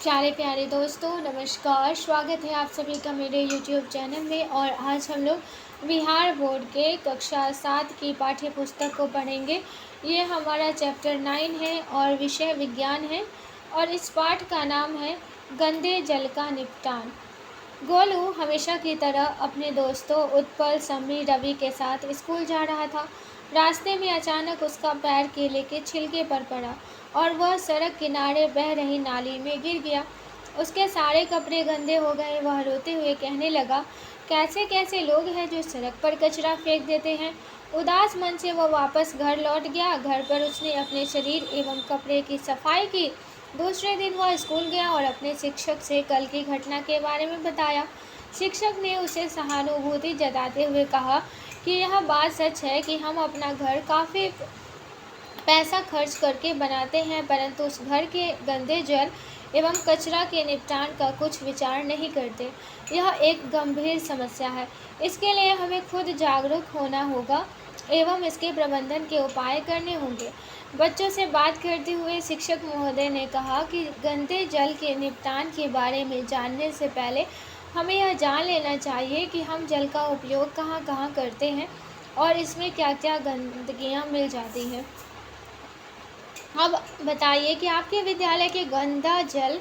प्यारे प्यारे दोस्तों, नमस्कार। स्वागत है आप सभी का मेरे YouTube चैनल में। और आज हम लोग बिहार बोर्ड के कक्षा 7 की पाठ्य पुस्तक को पढ़ेंगे। ये हमारा चैप्टर 9 है और विषय विज्ञान है। और इस पाठ का नाम है गंदे जल का निपटान। गोलू हमेशा की तरह अपने दोस्तों उत्पल, सम्मी, रवि के साथ स्कूल जा रहा था। रास्ते में अचानक उसका पैर केले के छिलके पर पड़ा और वह सड़क किनारे बह रही नाली में गिर गया। उसके सारे कपड़े गंदे हो गए। वह रोते हुए कहने लगा, कैसे कैसे लोग हैं जो सड़क पर कचरा फेंक देते हैं। उदास मन से वह वापस घर लौट गया। घर पर उसने अपने शरीर एवं कपड़े की सफाई की। दूसरे दिन वह स्कूल गया और अपने शिक्षक से कल की घटना के बारे में बताया। शिक्षक ने उसे सहानुभूति जताते हुए कहा कि यह बात सच है कि हम अपना घर काफ़ी पैसा खर्च करके बनाते हैं, परंतु उस घर के गंदे जल एवं कचरा के निपटान का कुछ विचार नहीं करते। यह एक गंभीर समस्या है। इसके लिए हमें खुद जागरूक होना होगा एवं इसके प्रबंधन के उपाय करने होंगे। बच्चों से बात करते हुए शिक्षक महोदय ने कहा कि गंदे जल के निपटान के बारे में जानने से पहले हमें यह जान लेना चाहिए कि हम जल का उपयोग कहाँ कहाँ करते हैं और इसमें क्या क्या गंदगियाँ मिल जाती हैं। अब बताइए कि आपके विद्यालय के गंदा जल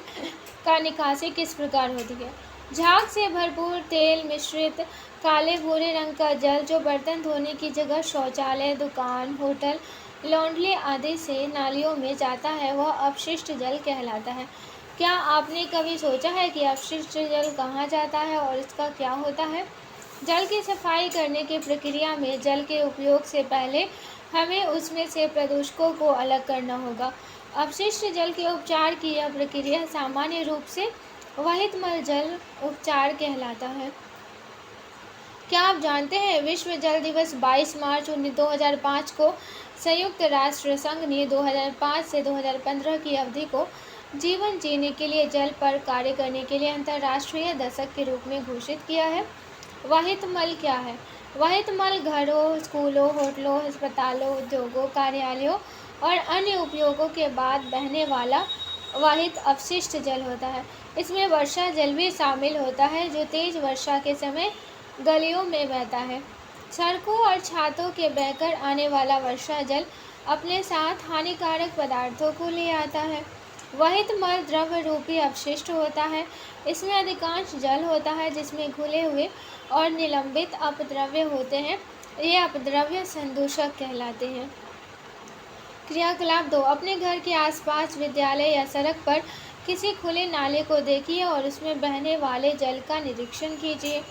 का निकासी किस प्रकार होती है। झाग से भरपूर तेल मिश्रित काले भूरे रंग का जल जो बर्तन धोने की जगह शौचालय, दुकान, होटल, लॉन्ड्री आदि से नालियों में जाता है, वह अपशिष्ट जल कहलाता है। क्या आपने कभी सोचा है कि अपशिष्ट जल कहाँ जाता है और इसका क्या होता है? जल की सफाई करने की प्रक्रिया में जल के उपयोग से पहले हमें उसमें से प्रदूषकों को अलग करना होगा। अपशिष्ट जल के उपचार की यह प्रक्रिया सामान्य रूप से वहित मल जल उपचार कहलाता है। क्या आप जानते हैं विश्व जल दिवस 22 मार्च 2005 को संयुक्त राष्ट्र संघ ने 2005 से 2015 की अवधि को जीवन जीने के लिए जल पर कार्य करने के लिए अंतर्राष्ट्रीय दशक के रूप में घोषित किया है। वहित मल क्या है? वहित मल घरों, स्कूलों, होटलों, अस्पतालों, उद्योगों, कार्यालयों और अन्य उपयोगों के बाद बहने वाला वाहित अपशिष्ट जल होता है। इसमें वर्षा जल भी शामिल होता है जो तेज वर्षा के समय गलियों में बहता है। सड़कों और छातों के बहकर आने वाला वर्षा जल अपने साथ हानिकारक पदार्थों को ले आता है। वहित मल द्रव रूपी अपशिष्ट होता है। इसमें अधिकांश जल होता है जिसमें घुले हुए और निलंबित अपद्रव्य होते हैं। ये अपद्रव्य संदूषक कहलाते हैं। क्रियाकलाप 2। अपने घर के आसपास, विद्यालय या सड़क पर किसी खुले नाले को देखिए और उसमें बहने वाले जल का निरीक्षण कीजिए।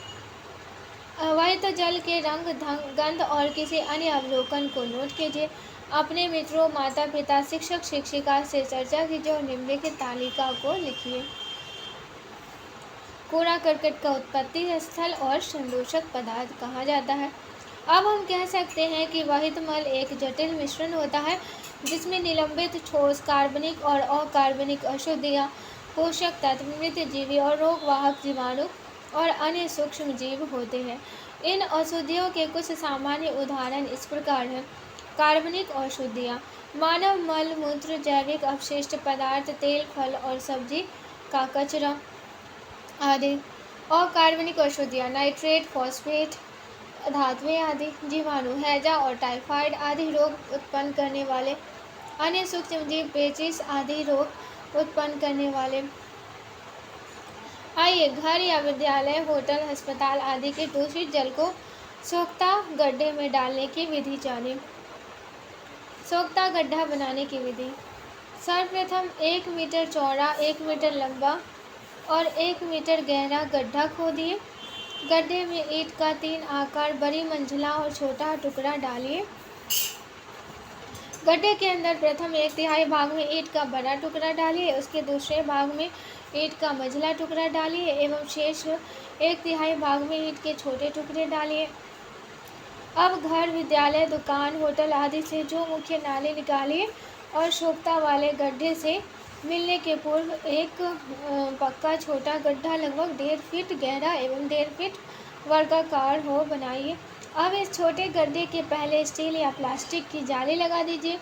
अवैध जल के रंग, गंध और किसी अन्य अवलोकन को नोट कीजिए। अपने मित्रों, माता पिता, शिक्षक शिक्षिका से चर्चा कीजिए और निम्नलिखित तालिका को लिखिए। कूड़ा करकट का उत्पत्ति स्थल और संदूषक पदार्थ कहा जाता है। अब हम कह सकते हैं कि वहित मल एक जटिल मिश्रण होता है जिसमें निलंबित ठोस, कार्बनिक और अकार्बनिक अशुद्धियाँ, पोषक तत्व, मृत जीवी और रोगवाहक जीवाणु और अन्य सूक्ष्म जीव होते हैं। इन अशुद्धियों के कुछ सामान्य उदाहरण इस प्रकार हैं। कार्बनिक अशुद्धियाँ: मानव मल मूत्र, जैविक अपशिष्ट पदार्थ, तेल, फल और सब्जी का कचरा आदि। अकार्बनिक अशुद्धियाँ: नाइट्रेट, फॉस्फेट, धातुएं आदि। जीवाणु: हैजा और टाइफाइड आदि रोग उत्पन्न करने वाले। अन्य सूक्ष्म जीव: पेचिश आदि रोग उत्पन्न करने वाले। आइए घर या विद्यालय, होटल, अस्पताल आदि के दूषित जल को सोख्ता गड्ढे में डालने की विधि जानें। सोख्ता गड्ढा बनाने की विधि: सर्वप्रथम 1 मीटर चौड़ा, 1 मीटर लंबा और 1 मीटर गहरा गड्ढा खोदिए। गड्ढे में ईंट का 3 आकार, बड़ी मंजिला और छोटा टुकड़ा डालिए। गड्ढे के अंदर प्रथम 1/3 भाग में ईंट का बड़ा टुकड़ा डालिए, उसके दूसरे भाग में ईंट का मझला टुकड़ा डालिए एवं शेष 1/3 भाग में ईंट के छोटे टुकड़े डालिए। अब घर, विद्यालय, दुकान, होटल आदि से जो मुख्य नाले निकालिए और सोख्ता वाले गड्ढे से मिलने के पूर्व एक पक्का छोटा गड्ढा लगभग 1.5 फीट गहरा एवं 1.5 फीट वर्गाकार हो बनाइए। अब इस छोटे गड्ढे के पहले स्टील या प्लास्टिक की जाली लगा दीजिए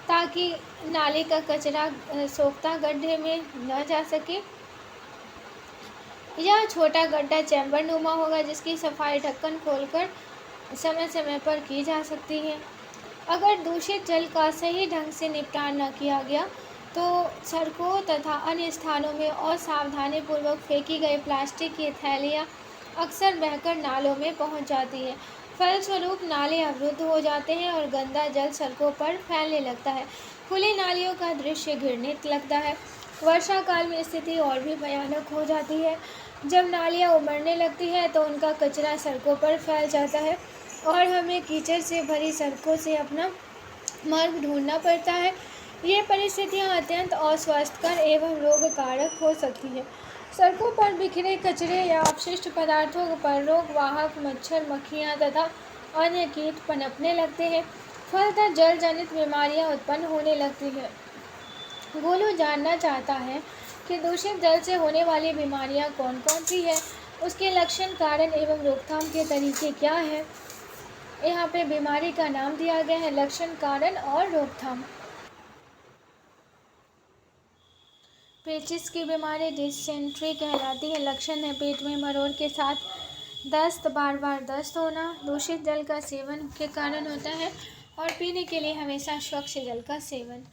ताकि नाले का कचरा सोख्ता गड्ढे में न जा सके। यह छोटा गड्ढा चैम्बर नुमा होगा जिसकी सफाई ढक्कन खोलकर समय समय पर की जा सकती है। अगर दूषित जल का सही ढंग से निपटान न किया गया तो सड़कों तथा अन्य स्थानों में असावधानीपूर्वक फेंकी गई प्लास्टिक की थैलियाँ अक्सर बहकर नालों में पहुंच जाती है। फलस्वरूप नाले अवरुद्ध हो जाते हैं और गंदा जल सड़कों पर फैलने लगता है। खुली नालियों का दृश्य घृणित लगता है। वर्षा काल में स्थिति और भी भयानक हो जाती है। जब नालियाँ उमड़ने लगती है तो उनका कचरा सड़कों पर फैल जाता है और हमें कीचड़ से भरी सड़कों से अपना मार्ग ढूंढना पड़ता है। ये परिस्थितियाँ अत्यंत अस्वास्थ्यकर एवं रोगकारक हो सकती हैं। सड़कों पर बिखरे कचरे या अपशिष्ट पदार्थों पर रोगवाहक मच्छर, मक्खियाँ तथा अन्य कीट पनपने लगते हैं। फलतः जल जनित बीमारियाँ उत्पन्न होने लगती हैं। गोलू जानना चाहता है कि दूषित जल से होने वाली बीमारियाँ कौन कौन सी है, उसके लक्षण, कारण एवं रोकथाम के तरीके क्या हैं। यहाँ पे बीमारी का नाम दिया गया है, लक्षण, कारण और रोकथाम। पेचिस की बीमारी डिसेंट्री कहलाती है। लक्षण है पेट में मरोड़ के साथ दस्त, बार बार दस्त होना। दूषित जल का सेवन के कारण होता है और पीने के लिए हमेशा स्वच्छ जल का सेवन।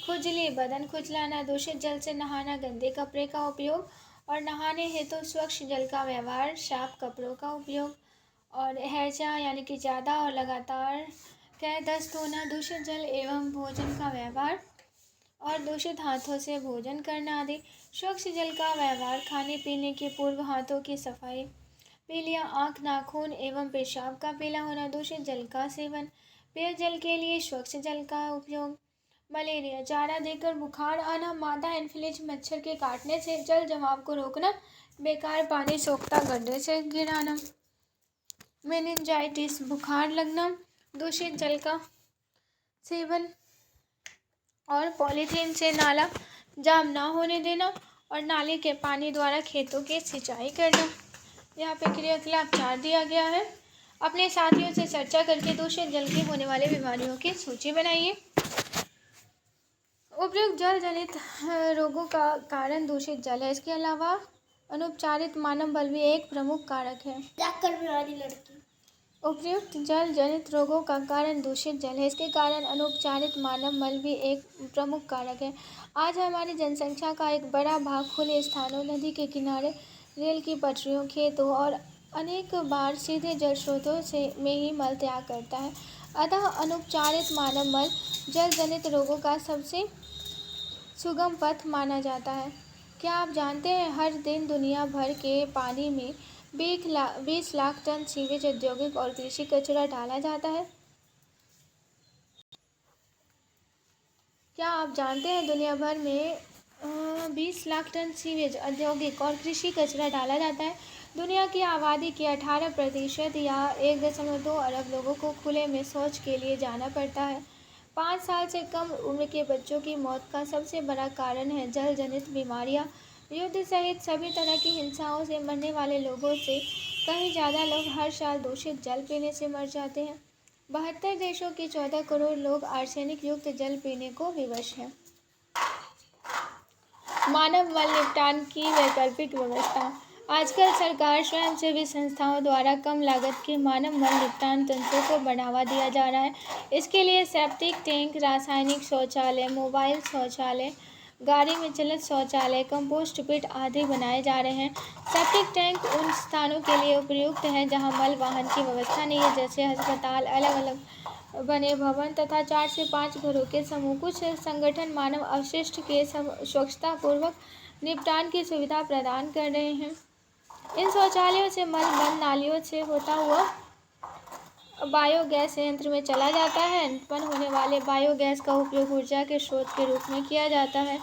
खुजली, बदन खुजलाना, दूषित जल से नहाना, गंदे कपड़े का उपयोग और नहाने हेतु स्वच्छ जल का व्यवहार, साफ कपड़ों का उपयोग और हैजा यानी कि ज़्यादा और लगातार कै दस्त होना, दूषित जल एवं भोजन का व्यवहार और दूषित हाथों से भोजन करना आदि। स्वच्छ जल का व्यवहार, खाने पीने के पूर्व हाथों की सफाई, पीलिया आँख, नाखून एवं पेशाब का पीला होना, दूषित जल का सेवन, पेयजल के लिए स्वच्छ जल का उपयोग। मलेरिया, चारा देकर बुखार आना, मादा एनफ्लूएंजा मच्छर के काटने से जल जमाव को रोकना, बेकार पानी सोखता गड्ढे से गिराना। मेनिंजाइटिस, बुखार लगना, दूषित जल का सेवन और पॉलीथीन से नाला जाम ना होने देना और नाले के पानी द्वारा खेतों की सिंचाई करना। यहाँ पे क्रियाकलाप 4 दिया गया है। अपने साथियों से चर्चा करके दूषित जल के होने वाले बीमारियों की सूची बनाइए। उपयुक्त जल जनित रोगों का कारण दूषित जल है। इसके अलावा अनुपचारित मानव बल भी एक प्रमुख कारक है। उपयुक्त जल जनित रोगों का कारण दूषित जल है। इसके कारण अनुपचारित मानव मल भी एक प्रमुख कारक है। आज हमारी जनसंख्या का एक बड़ा भाग खुले स्थानों, नदी के किनारे, रेल की पटरियों, खेतों और अनेक बार सीधे जल स्रोतों से में ही मल त्याग करता है। अतः अनुपचारित मानव मल जल जनित रोगों का सबसे सुगम पथ माना जाता है। क्या आप जानते हैं हर दिन दुनिया भर के पानी में 20 लाख टन सीवेज, औद्योगिक और कृषि कचरा डाला जाता है। क्या आप जानते हैं दुनिया भर में 20 लाख टन सीवेज, औद्योगिक और कृषि कचरा डाला जाता है। दुनिया की आबादी के 18% या 1.2 अरब लोगों को खुले में शौच के लिए जाना पड़ता है। 5 साल से कम उम्र के बच्चों की मौत का सबसे बड़ा कारण है जल जनित बीमारियाँ। युद्ध सहित सभी तरह की हिंसाओं से मरने वाले लोगों से कहीं ज़्यादा लोग हर साल दूषित जल पीने से मर जाते हैं। 72 देशों के 14 करोड़ लोग आर्सेनिक युक्त जल पीने को विवश हैं। मानव मल निपटान की वैकल्पिक व्यवस्था। आजकल सरकार, स्वयंसेवी संस्थाओं द्वारा कम लागत के मानव मल निपटान तंत्रों को बढ़ावा दिया जा रहा है। इसके लिए सेप्टिक टैंक, रासायनिक शौचालय, मोबाइल शौचालय, गाड़ी में चलित शौचालय, कंपोस्ट पिट आदि बनाए जा रहे हैं। सेप्टिक टैंक उन स्थानों के लिए उपयुक्त हैं जहां मल वाहन की व्यवस्था नहीं है, जैसे अस्पताल, अलग अलग बने भवन तथा 4 से 5 घरों के समूह। कुछ संगठन मानव अवशिष्ट के स्वच्छतापूर्वक निपटान की सुविधा प्रदान कर रहे हैं। इन शौचालयों से मल बंद नालियों से होता हुआ बायोगैस संयंत्र में चला जाता है। उत्पन्न होने वाले बायोगैस का उपयोग ऊर्जा के स्रोत के रूप में किया जाता है।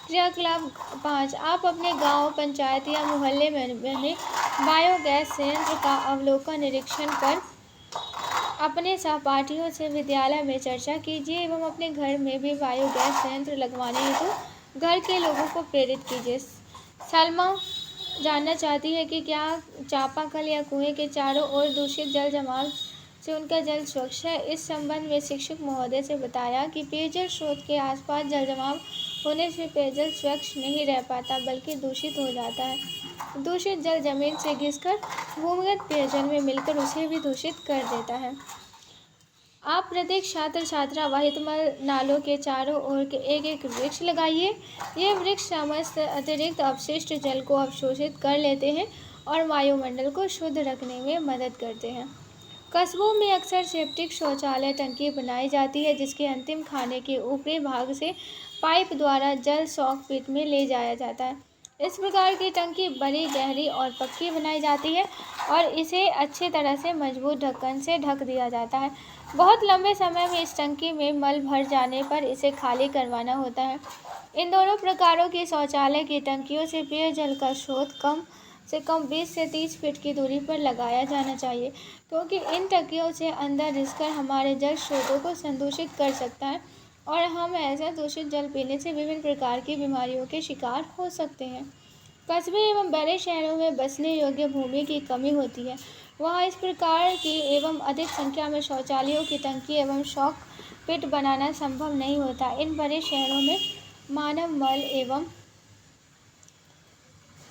क्रियाकलाप 5, आप अपने गांव, पंचायत या मोहल्ले में बने बायोगैस संयंत्र का अवलोकन, निरीक्षण कर अपने सहपाठियों से विद्यालय में चर्चा कीजिए एवं अपने घर में भी बायोगैस संयंत्र लगवाने हेतु घर के लोगों को प्रेरित कीजिए। सलमा जानना चाहती है कि क्या चापाकल या कुएं के चारों ओर दूषित जल जमाव से उनका जल स्वच्छ है। इस संबंध में शिक्षक महोदय से बताया कि पेयजल स्रोत के आसपास जल जमाव होने से पेयजल स्वच्छ नहीं रह पाता बल्कि दूषित हो जाता है। दूषित जल जमीन से घिसकर भूमिगत पेयजल में मिलकर उसे भी दूषित कर देता है। आप प्रत्येक छात्र छात्रा वाहितमल नालों के चारों ओर के एक एक वृक्ष लगाइए। ये वृक्ष समस्त अतिरिक्त अपशिष्ट जल को अवशोषित कर लेते हैं और वायुमंडल को शुद्ध रखने में मदद करते हैं। कस्बों में अक्सर सेप्टिक शौचालय टंकी बनाई जाती है, जिसके अंतिम खाने के ऊपरी भाग से पाइप द्वारा जल सॉक पिट में ले जाया जाता है। इस प्रकार की टंकी बड़ी, गहरी और पक्की बनाई जाती है और इसे अच्छी तरह से मजबूत ढक्कन से ढक दिया जाता है। बहुत लंबे समय में इस टंकी में मल भर जाने पर इसे खाली करवाना होता है। इन दोनों प्रकारों की शौचालय की टंकियों से पेयजल का स्रोत कम से कम 20 से 30 फीट की दूरी पर लगाया जाना चाहिए, क्योंकि इन टंकियों से अंदर घुसकर हमारे जल स्रोतों को संदूषित कर सकता है और हम ऐसा दूषित जल पीने से विभिन्न प्रकार की बीमारियों के शिकार हो सकते हैं। कस्बे एवं बड़े शहरों में बसने योग्य भूमि की कमी होती है। वहाँ इस प्रकार की एवं अधिक संख्या में शौचालयों की टंकी एवं शॉक पिट बनाना संभव नहीं होता। इन बड़े शहरों में मानव मल एवं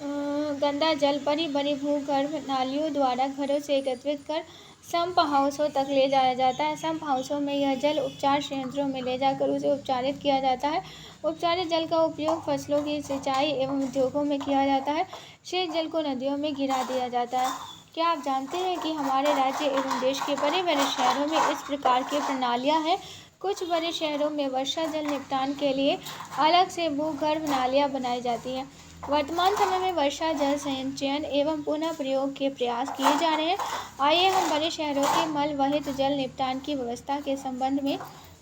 गंदा जल बड़ी बड़ी भूगर्भ नालियों द्वारा घरों से एकत्रित कर संप हाउसों तक ले जाया जाता है। संप हाउसों में यह जल उपचार संयंत्रों में ले जाकर उसे उपचारित किया जाता है। उपचारित जल का उपयोग फसलों की सिंचाई एवं उद्योगों में किया जाता है। शेष जल को नदियों में गिरा दिया जाता है। क्या आप जानते हैं कि हमारे राज्य एवं देश के बड़े बड़े शहरों में इस प्रकार की प्रणालियाँ हैं? कुछ बड़े शहरों में वर्षा जल निपटान के लिए अलग से भूगर्भ नालियाँ बनाई जाती हैं। वर्तमान समय में वर्षा जल संचयन एवं पुनः प्रयोग के प्रयास किए जा रहे हैं। आइए हम बड़े शहरों के मल वहित जल निपटान की व्यवस्था के संबंध में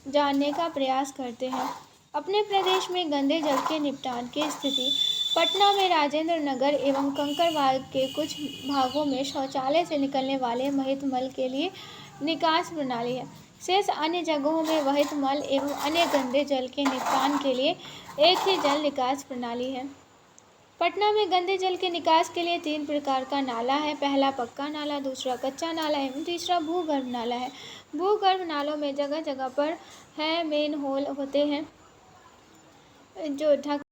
जानने का प्रयास करते हैं। अपने प्रदेश में गंदे जल के निपटान की स्थिति। पटना में राजेंद्र नगर एवं कंकड़बाग के कुछ भागों में शौचालय से निकलने वाले वहित मल के लिए निकास प्रणाली है। शेष अन्य जगहों में वहित मल एवं अन्य गंदे जल के निपटान के लिए एक ही जल निकास प्रणाली है। पटना में गंदे जल के निकास के लिए 3 प्रकार का नाला है। पहला पक्का नाला, दूसरा कच्चा नाला एवं तीसरा भूगर्भ नाला है। भूगर्भ नालों में जगह जगह पर है मेन होल होते हैं जो ढक